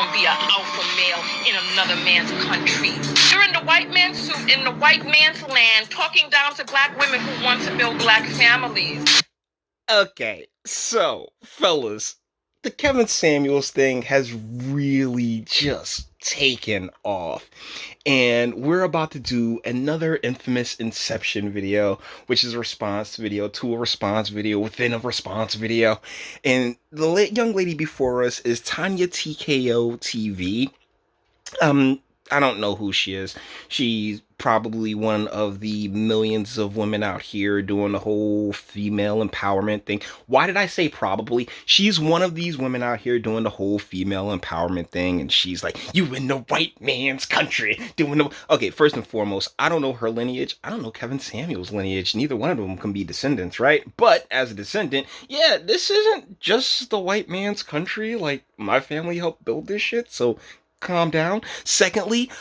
gonna be an alpha male in another man's country. You're in the white man's suit, in the white man's land, talking down to black women who want to build black families. Okay, so, fellas, the Kevin Samuels thing has really just taken off. And we're about to do another infamous Inception video, which is a response video to a response video within a response video. And the young lady before us is TonyaTkoTV. I don't know who she is. She's probably one of the millions of women out here doing the whole female empowerment thing. Why did I say probably? She's one of these women out here doing the whole female empowerment thing, and she's like, you in the white man's country doing the... Okay, first and foremost, I don't know her lineage. I don't know Kevin Samuels' lineage. Neither one of them can be descendants, right? But as a descendant, yeah, this isn't just the white man's country. Like, my family helped build this shit, so calm down. Secondly,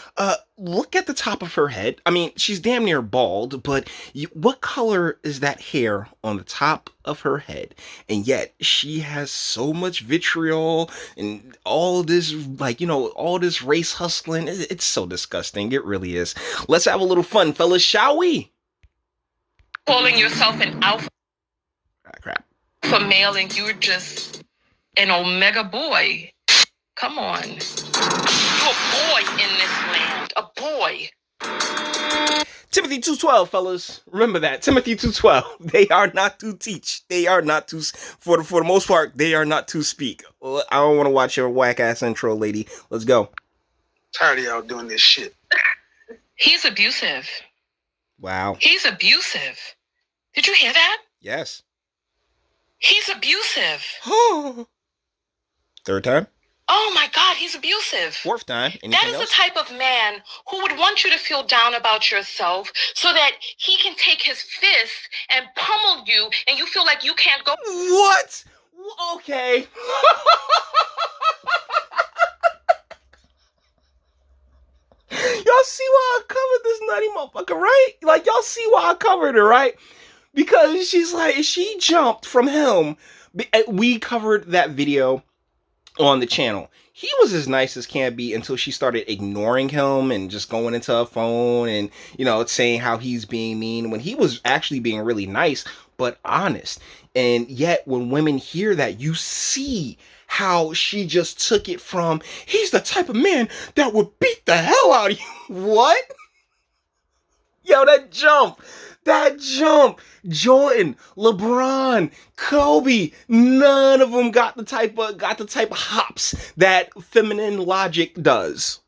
look at the top of her head. I mean, she's damn near bald, but what color is that hair on the top of her head? And yet she has so much vitriol and all this, like, you know, all this race hustling. It's so disgusting. It really is. Let's have a little fun, fellas, shall we? Calling yourself an alpha for male and you're just an omega boy. Come on. You're a boy in this land. A boy. Timothy 2:12, fellas. Remember that. Timothy 2:12. They are not to teach. They are not to, for the most part, they are not to speak. I don't want to watch your whack-ass intro, lady. Let's go. Tired of y'all doing this shit. He's abusive. Wow. He's abusive. Did you hear that? Yes. He's abusive. Third time? Oh my God, he's abusive. Fourth time. That is the type of man who would want you to feel down about yourself so that he can take his fist and pummel you and you feel like you can't go. What? Okay. Y'all see why I covered this nutty motherfucker, right? Like, y'all see why I covered her, right? Because she's like, she jumped from him. We covered that video on the channel. He was as nice as can be until she started ignoring him and just going into her phone and, you know, saying how he's being mean when he was actually being really nice but honest. And yet when women hear that, you see how she just took it from, he's the type of man that would beat the hell out of you. What? Yo, that jump. Jordan, LeBron, Kobe, none of them got the type of hops that feminine logic does.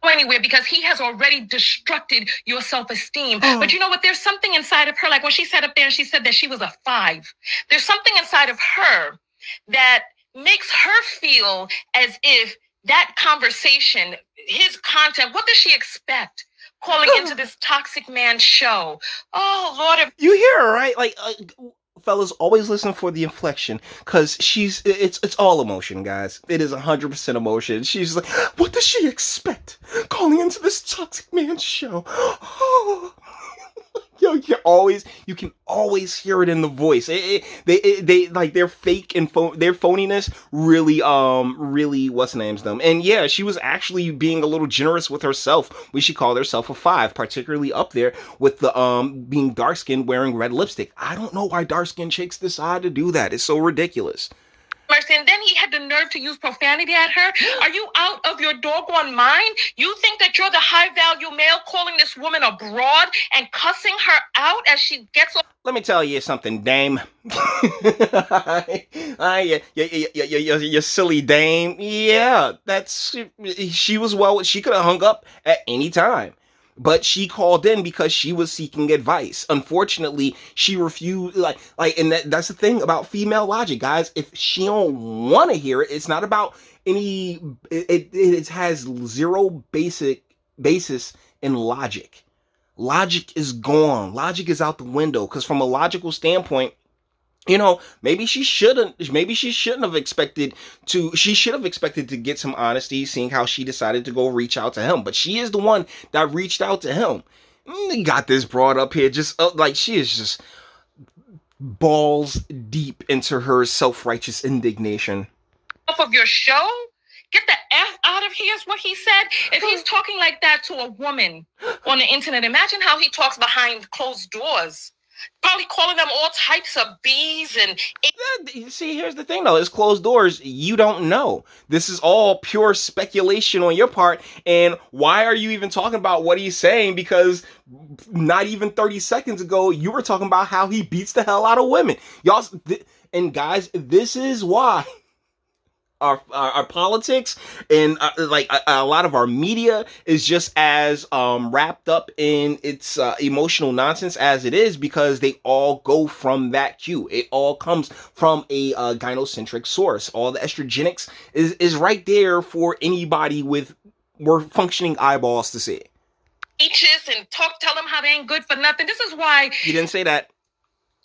Anywhere because he has already destructed your self-esteem. But you know what? There's something inside of her, like when she sat up there and she said that she was a 5. There's something inside of her that makes her feel as if that conversation, his content, what does she expect? Calling into this toxic man show. Oh, Lord. You hear her, right? Like, fellas, always listen for the inflection, because it's all emotion, guys. It is 100% emotion. She's like, what does she expect? Calling into this toxic man show. Oh. Yo, you can always hear it in the voice. They like their fake and their phoniness really what's name's them. And yeah, she was actually being a little generous with herself when she called herself a 5, particularly up there with the being dark skinned wearing red lipstick. I don't know why dark skinned chicks decide to do that. It's so ridiculous. Mercy, and then he had the nerve to use profanity at her. Are you out of your doggone mind? You think that you're the high-value male calling this woman a broad and cussing her out as she gets... Let me tell you something, dame. You silly dame. Yeah, she was she could have hung up at any time. But she called in because she was seeking advice. Unfortunately, she refused, and that's the thing about female logic, guys. If she don't want to hear it, it's not about any, it has zero basis in logic. Logic is gone. Logic is out the window, because from a logical standpoint, you know, maybe she shouldn't have expected to, she should have expected to get some honesty, seeing how she decided to go reach out to him. But she is the one that reached out to him. He got this broad up here, just like she is just balls deep into her self-righteous indignation. Off of your show? Get the F out of here is what he said. If he's talking like that to a woman on the internet, imagine how he talks behind closed doors. Probably calling them all types of B's and... See, here's the thing, though. It's closed doors. You don't know. This is all pure speculation on your part. And why are you even talking about what he's saying? Because not even 30 seconds ago, you were talking about how he beats the hell out of women. Y'all, and guys, this is why our politics and a lot of our media is just as wrapped up in its emotional nonsense as it is, because they all go from that cue. It all comes from a gynocentric source. All the estrogenics is right there for anybody with more functioning eyeballs to see. Speeches and tell them how they ain't good for nothing. This is why He didn't say that.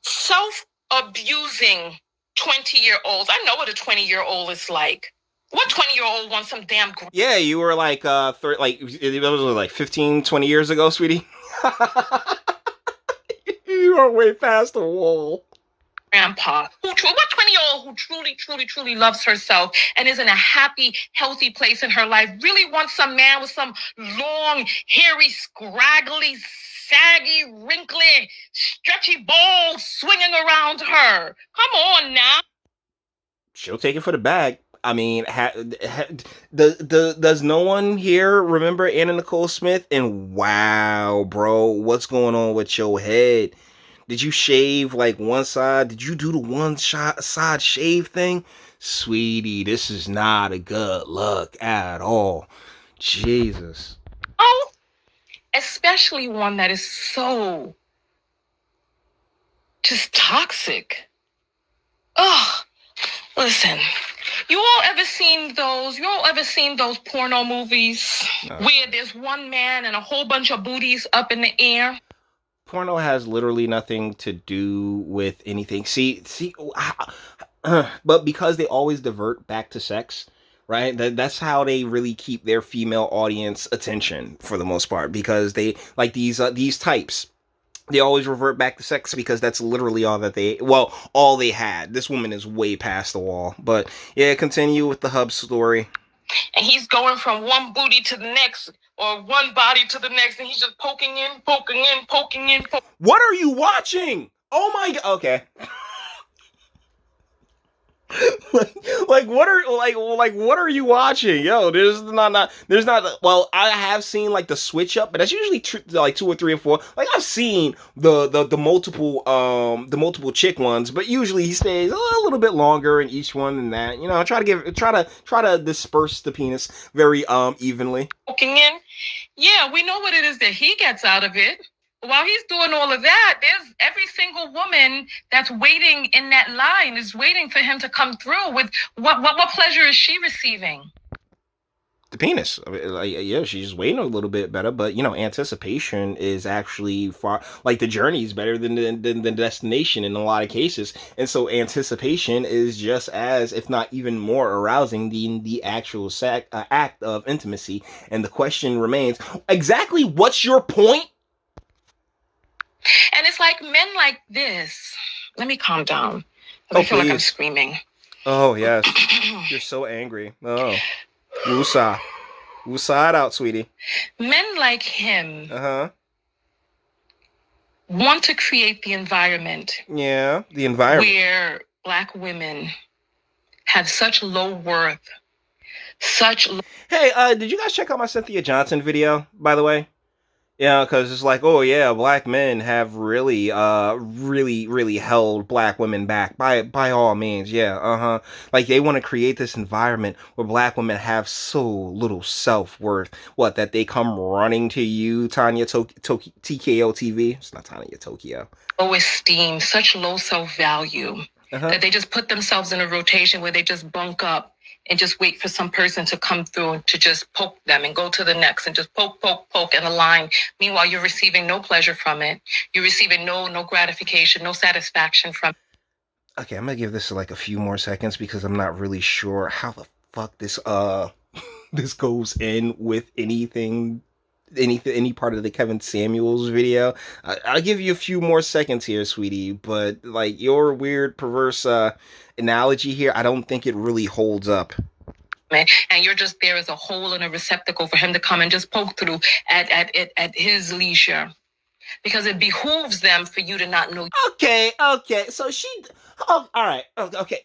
Self-abusing 20-year-olds. I know what a 20-year-old is like. What 20-year-old wants some damn... Yeah, you were like, it was like 15, 20 years ago, sweetie. You are way past the wall. Grandpa, what 20-year-old who truly loves herself and is in a happy, healthy place in her life really wants some man with some long, hairy, scraggly, saggy, wrinkly, stretchy balls swinging around her? Come on now. She'll take it for the bag. I mean, does no one here remember Anna Nicole Smith? And wow, bro, what's going on with your head? Did you shave like one side? Did you do the one side shave thing? Sweetie, this is not a good look at all. Jesus. Oh, especially one that is so just toxic. Ugh. Listen, you all ever seen those porno movies where there's one man and a whole bunch of booties up in the air? Porno has literally nothing to do with anything. See, but because they always divert back to sex, right? That's how they really keep their female audience attention for the most part, because they like these types. They always revert back to sex because that's literally all they had. This woman is way past the wall. But yeah, continue with the hub story. And he's going from one booty to the next, or one body to the next, and he's just poking in. What are you watching? Oh my god. Okay. what are you watching? Yo, there's not. Well, I have seen like the switch up, but that's usually like 2 or 3 or 4. Like I've seen the multiple chick ones, but usually he stays a little bit longer in each one than that. You know, try to disperse the penis very evenly. Poking in. Yeah, we know what it is that he gets out of it. While he's doing all of that, there's every single woman that's waiting in that line is waiting for him to come through with what pleasure is she receiving? The penis. Yeah, she's waiting a little bit better, but you know, anticipation is actually far, like the journey is better than the destination in a lot of cases, and so anticipation is just as, if not even more, arousing than the actual act of intimacy. And the question remains: exactly what's your point? And it's like men like this. Let me calm down. I feel like I'm screaming. Oh, yes. You're so angry. Oh. Woosah. Woosah it out, sweetie. Men like him Uh-huh. want to create the environment. Yeah, the environment. Where Black women have such low worth. Hey, did you guys check out my Cynthia Johnson video, by the way? Yeah, because it's like, oh yeah, Black men have really held Black women back by all means. Yeah, like they want to create this environment where Black women have so little self-worth. What, that they come running to you, TKOTV? It's not Tonya Tokyo. Low esteem, such low self-value that they just put themselves in a rotation where they just bunk up and just wait for some person to come through to just poke them and go to the next and just poke in a line. Meanwhile, you're receiving no pleasure from it. You're receiving no gratification, no satisfaction from it. Okay, I'm gonna give this like a few more seconds because I'm not really sure how the fuck this this goes in with any part of the Kevin Samuels video. I'll give you a few more seconds here, sweetie, but like your weird perverse analogy here, I don't think it really holds up. and you're just there as a hole in a receptacle for him to come and just poke through at his leisure, because it behooves them for you to not know. Okay, so all right, okay.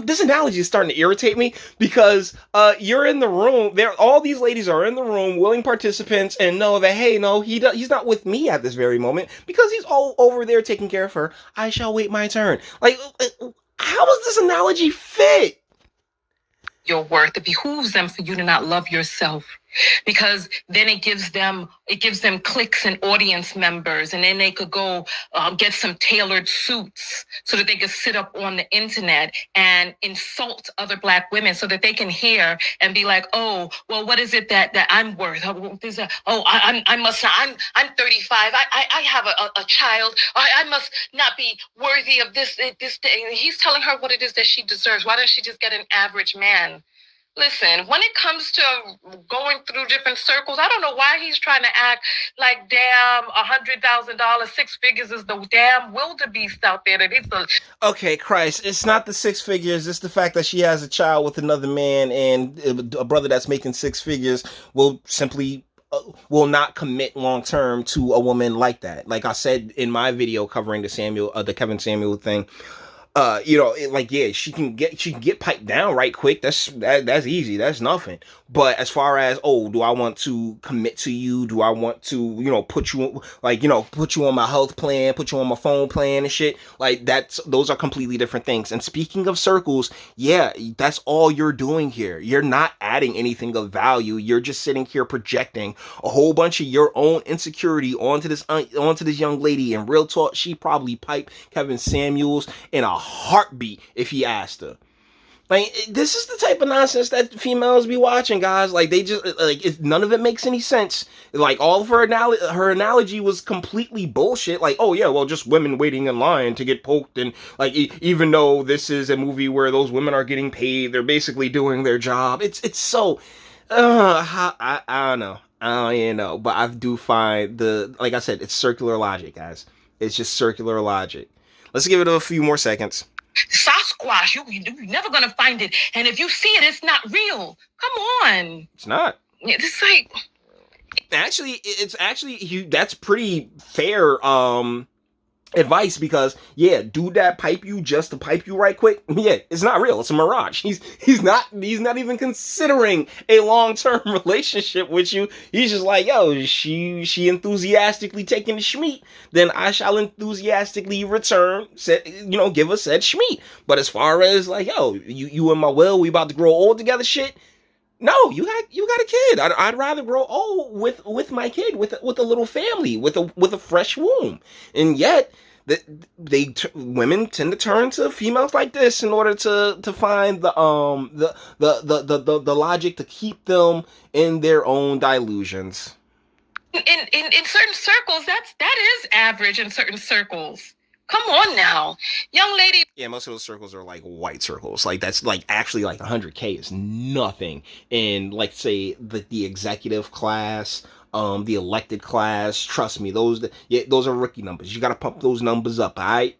This analogy is starting to irritate me because you're in the room. All these ladies are in the room, willing participants, and know that hey, no, he's not with me at this very moment because he's all over there taking care of her. I shall wait my turn. Like, how does this analogy fit? Your worth. It behooves them for you to not love yourself, because then it gives them clicks and audience members, and then they could go get some tailored suits so that they could sit up on the internet and insult other Black women so that they can hear and be like, oh, well, what is it that I'm worth? I'm 35. I have a child. I must not be worthy of this thing. He's telling her what it is that she deserves. Why doesn't she just get an average man? Listen, when it comes to going through different circles, I don't know why he's trying to act like damn $100,000, six figures is the damn wildebeest out there. That it's okay, Christ, it's not the six figures. It's the fact that she has a child with another man, and a brother that's making six figures will simply will not commit long term to a woman like that. Like I said in my video covering the Kevin Samuel thing. She can get piped down right quick. That's easy. That's nothing. But as far as, do I want to commit to you? Do I want to, put you on my health plan, put you on my phone plan and shit? Like those are completely different things. And speaking of circles, yeah, that's all you're doing here. You're not adding anything of value. You're just sitting here projecting a whole bunch of your own insecurity onto this young lady. And real talk, she probably piped Kevin Samuels in a heartbeat if he asked her. Like, this is the type of nonsense that females be watching, guys. Like, they just none of it makes any sense. Like, all of her analogy was completely bullshit. Like, oh yeah, well, just women waiting in line to get poked, and like even though this is a movie where those women are getting paid, they're basically doing their job. It's so I don't know. I don't even know, but I do find like I said, it's circular logic, guys. It's just circular logic. Let's give it a few more seconds. Sasquatch, you're never gonna find it, and if you see it, it's not real. Come on. It's not. It's like, that's pretty fair advice, because dude that pipe you just to pipe you right quick, it's not real. It's a mirage. He's not even considering a long-term relationship with you. He's just like, yo, she enthusiastically taking the schmeat, then I shall enthusiastically return, give us said schmeat. But as far as like, yo, you and my will, we about to grow old together shit, no, you got a kid. I'd rather grow old with my kid, with a little family, with a fresh womb. And yet, women tend to turn to females like this in order to find the logic to keep them in their own delusions. In certain circles, that is average in certain circles. Come on now, young lady. Yeah, most of those circles are like white circles. Like that's like actually like 100K is nothing in like say the executive class, the elected class. Trust me, those are rookie numbers. You gotta pump those numbers up, all right?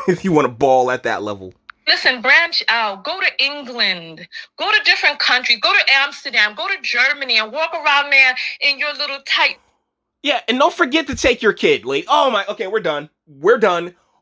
If you want to ball at that level. Listen, branch out. Go to England. Go to different countries. Go to Amsterdam. Go to Germany and walk around there in your little tight. Yeah, and don't forget to take your kid, lady. Oh my, okay, we're done.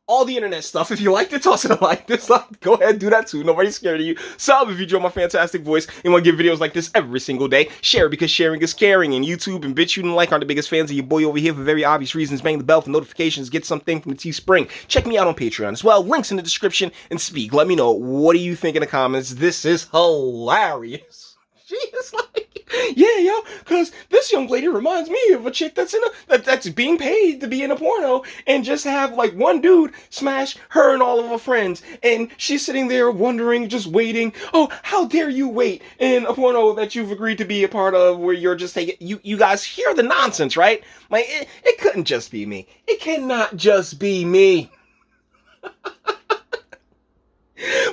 All the internet stuff. If you liked it, toss it a like, dislike, go ahead, do that too. Nobody's scared of you. Sub if you enjoy my fantastic voice and want to get videos like this every single day. Share because sharing is caring. And YouTube and Bitchute and like aren't the biggest fans of your boy over here for very obvious reasons. Bang the bell for notifications. Get something from the Teespring. Check me out on Patreon as well. Links in the description. And speak. Let me know. What do you think in the comments? This is hilarious. She is like, yeah, yo, because this young lady reminds me of a chick that's that's being paid to be in a porno and just have like one dude smash her and all of her friends, and she's sitting there wondering, just waiting. Oh, how dare you wait in a porno that you've agreed to be a part of, where you're just taking. You guys hear the nonsense, right? Like it couldn't just be me. It cannot just be me.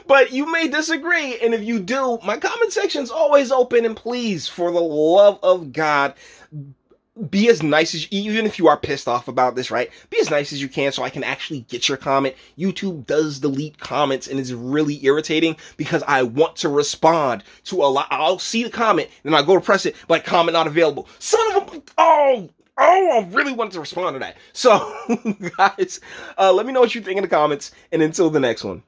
But you may disagree, and if you do, my comment section's always open, and please, for the love of God, be as nice as, even if you are pissed off about this, right? Be as nice as you can so I can actually get your comment. YouTube does delete comments and it's really irritating because I want to respond to a lot. I'll see the comment and I go to press it, like comment not available. Son of a, oh, I really wanted to respond to that. So guys, let me know what you think in the comments, and until the next one.